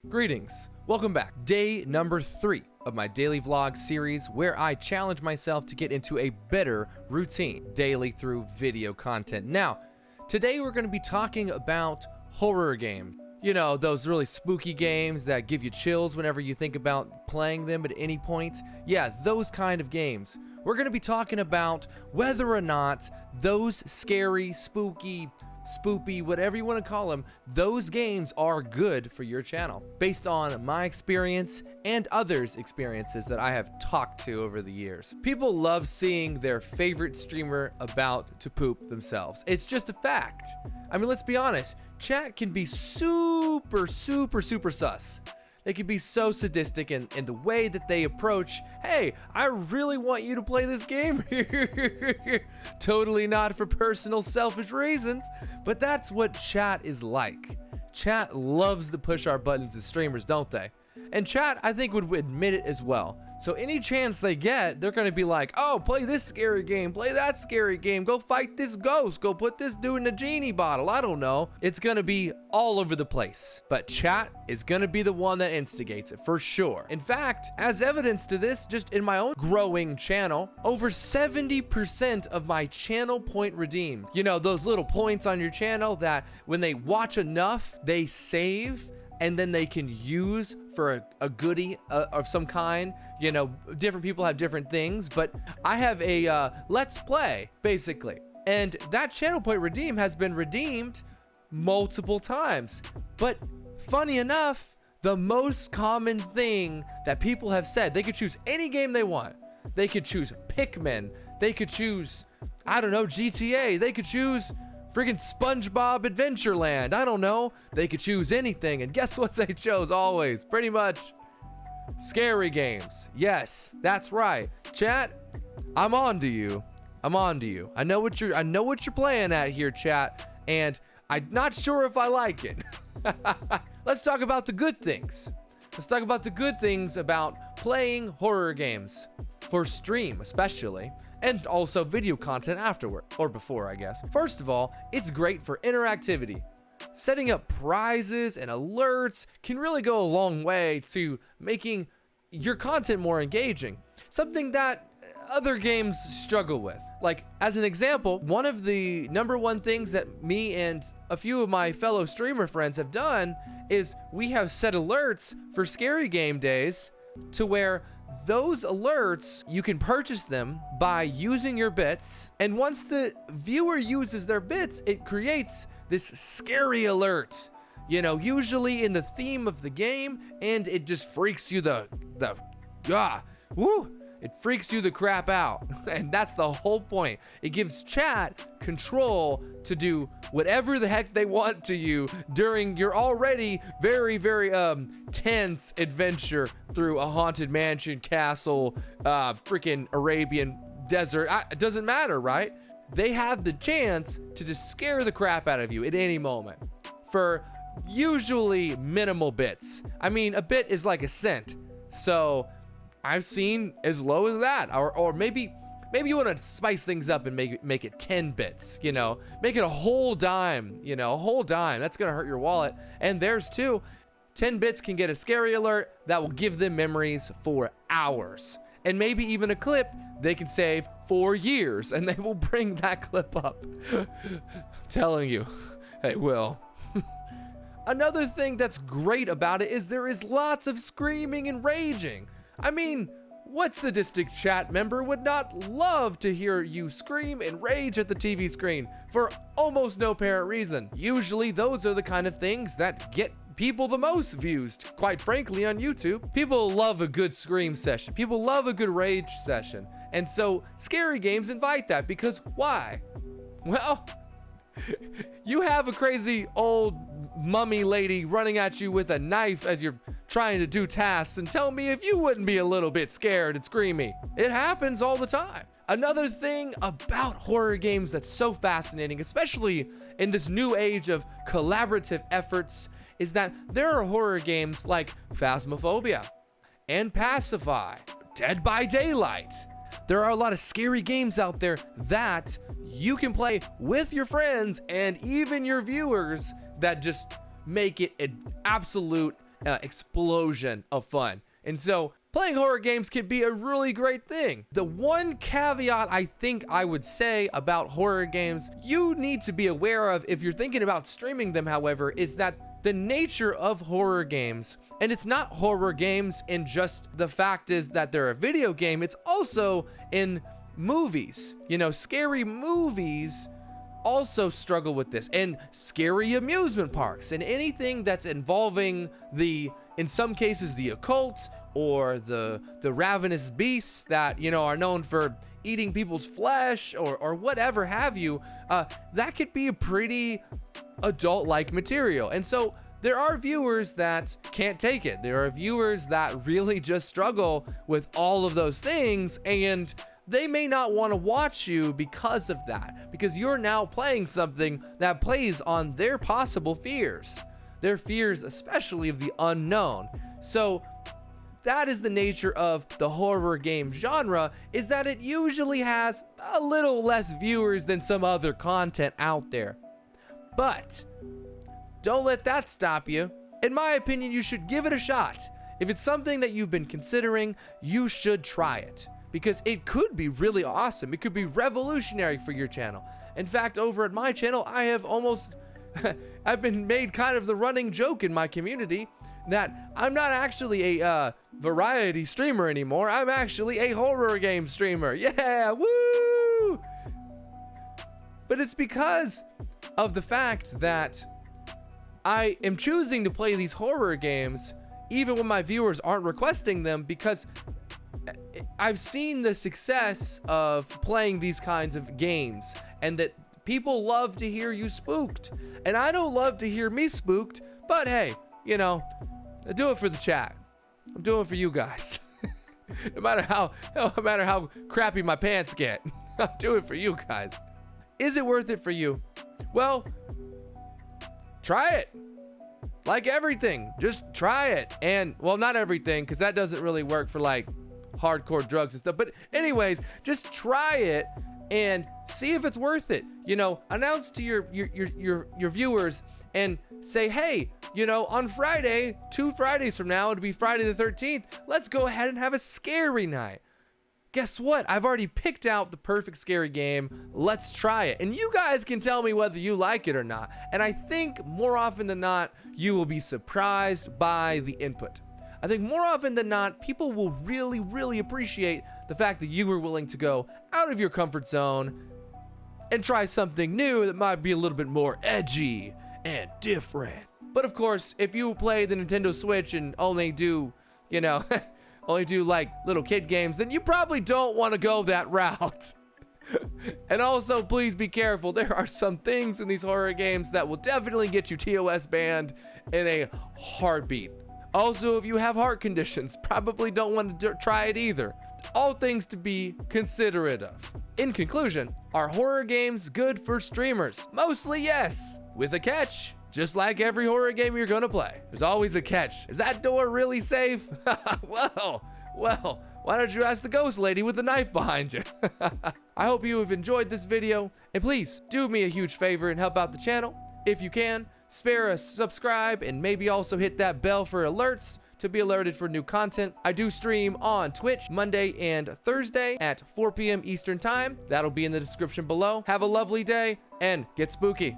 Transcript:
Greetings, welcome back. Day number 3 of my daily vlog series where I challenge myself to get into a better routine daily through video content. Now, today we're going to be talking about horror games. You know, those really spooky games that give you chills whenever you think about playing them at any point. Yeah, those kind of games. We're going to be talking about whether or not those scary, spooky, spoopy, whatever you want to call them, those games are good for your channel based on my experience and others' experiences that I have talked to over the years. People love seeing their favorite streamer about to poop themselves. It's just a fact. I mean, let's be honest, chat can be super sus. They can be so sadistic in the way that they approach, hey, I really want you to play this game. Totally not for personal selfish reasons, but that's what chat is like. Chat loves to push our buttons as streamers, don't they? And chat, I think, would admit it as well. So any chance they get, they're gonna be like, oh, play this scary game, play that scary game, go fight this ghost, go put this dude in a genie bottle, I don't know. It's gonna be all over the place. But chat is gonna be the one that instigates it, for sure. In fact, as evidence to this, just in my own growing channel, over 70% of my channel point redeemed. You know, those little points on your channel that when they watch enough, they save, and then they can use for a goodie of some kind. You know, different people have different things, but I have a let's play, basically. And that channel point redeem has been redeemed multiple times. But funny enough, the most common thing that people have said, they could choose any game they want. They could choose Pikmin. They could choose, I don't know, GTA. They could choose friggin' SpongeBob Adventureland. I don't know. They could choose anything, and guess what they chose always? Pretty much scary games. Yes, that's right. Chat, I'm on to you. I'm on to you. I know what you're playing at here, chat, and I'm not sure if I like it. Let's talk about the good things. Let's talk about the good things about playing horror games for stream, especially. And also video content afterward, or before, I guess. First of all, it's great for interactivity. Setting up prizes and alerts can really go a long way to making your content more engaging. Something that other games struggle with. Like, as an example, one of the #1 things that me and a few of my fellow streamer friends have done is we have set alerts for scary game days to where those alerts, you can purchase them by using your bits, and once the viewer uses their bits, it creates this scary alert, you know, usually in the theme of the game, and it just freaks you it freaks you the crap out. And that's the whole point. It gives chat control to do whatever the heck they want to you during your already very tense adventure through a haunted mansion, castle, freaking Arabian desert. It doesn't matter, right? They have the chance to just scare the crap out of you at any moment for usually minimal bits. I mean, a bit is like a cent, so I've seen as low as that, or maybe you want to spice things up and make it 10 bits, you know, make it a whole dime, you know, a whole dime. That's gonna hurt your wallet. And there's too, 10 bits can get a scary alert that will give them memories for hours, and maybe even a clip they can save for years, and they will bring that clip up. I'm telling you, hey, Will. Another thing that's great about it is there is lots of screaming and raging. I mean, what sadistic chat member would not love to hear you scream and rage at the TV screen for almost no apparent reason? Usually those are the kind of things that get people the most views, quite frankly, on YouTube. People love a good scream session. People love a good rage session. And so scary games invite that, because why? Well, you have a crazy old mummy lady running at you with a knife as you're trying to do tasks, and tell me if you wouldn't be a little bit scared and screamy. It happens all the time. Another thing about horror games that's so fascinating, especially in this new age of collaborative efforts, is that there are horror games like Phasmophobia and Pacify, Dead by Daylight. There are a lot of scary games out there that you can play with your friends and even your viewers that just make it an absolute explosion of fun. And so playing horror games can be a really great thing. The one caveat I think I would say about horror games you need to be aware of if you're thinking about streaming them, however, is that the nature of horror games, and it's not horror games in just the fact is that they're a video game, it's also in movies. You know, scary movies also struggle with this, and scary amusement parks, and anything that's involving in some cases, the occult, or the ravenous beasts that, you know, are known for eating people's flesh, or whatever have you, that could be a pretty adult-like material. And so there are viewers that can't take it. There are viewers that really just struggle with all of those things, and they may not want to watch you because of that, because you're now playing something that plays on their possible fears, their fears especially of the unknown. So that is the nature of the horror game genre, is that it usually has a little less viewers than some other content out there. But don't let that stop you. In my opinion, you should give it a shot. If it's something that you've been considering, you should try it, because it could be really awesome. It could be revolutionary for your channel. In fact, over at my channel, I have almost, I've been made kind of the running joke in my community that I'm not actually a variety streamer anymore. I'm actually a horror game streamer. Yeah, woo! But it's because of the fact that I am choosing to play these horror games even when my viewers aren't requesting them, because I've seen the success of playing these kinds of games, and that people love to hear you spooked. And I don't love to hear me spooked, but hey, you know, I do it for the chat. I'm doing it for you guys. no matter how crappy my pants get, I'm doing it for you guys. Is it worth it for you? Well, try it. Like everything, just try it. And, well, not everything, because that doesn't really work for like hardcore drugs and stuff. But anyways, just try it and see if it's worth it. You know, announce to your viewers and say, hey, you know, on Friday, 2 Fridays from now, it'll be Friday the 13th. Let's go ahead and have a scary night. Guess what? I've already picked out the perfect scary game. Let's try it. And you guys can tell me whether you like it or not. And I think more often than not, you will be surprised by the input. I think more often than not, people will really, really appreciate the fact that you were willing to go out of your comfort zone and try something new that might be a little bit more edgy and different. But of course, if you play the Nintendo Switch and only do, you know, only do like little kid games, then you probably don't want to go that route. And also, please be careful. There are some things in these horror games that will definitely get you TOS banned in a heartbeat. Also, if you have heart conditions, probably don't want to try it either. All things to be considerate of. In conclusion, are horror games good for streamers? Mostly yes, with a catch. Just like every horror game you're gonna play, there's always a catch. Is that door really safe? well, why don't you ask the ghost lady with the knife behind you? I hope you have enjoyed this video, and please do me a huge favor and help out the channel. If you can, spare a subscribe and maybe also hit that bell for alerts to be alerted for new content. I do stream on Twitch Monday and Thursday at 4 p.m. Eastern time. That'll be in the description below. Have a lovely day and get spooky.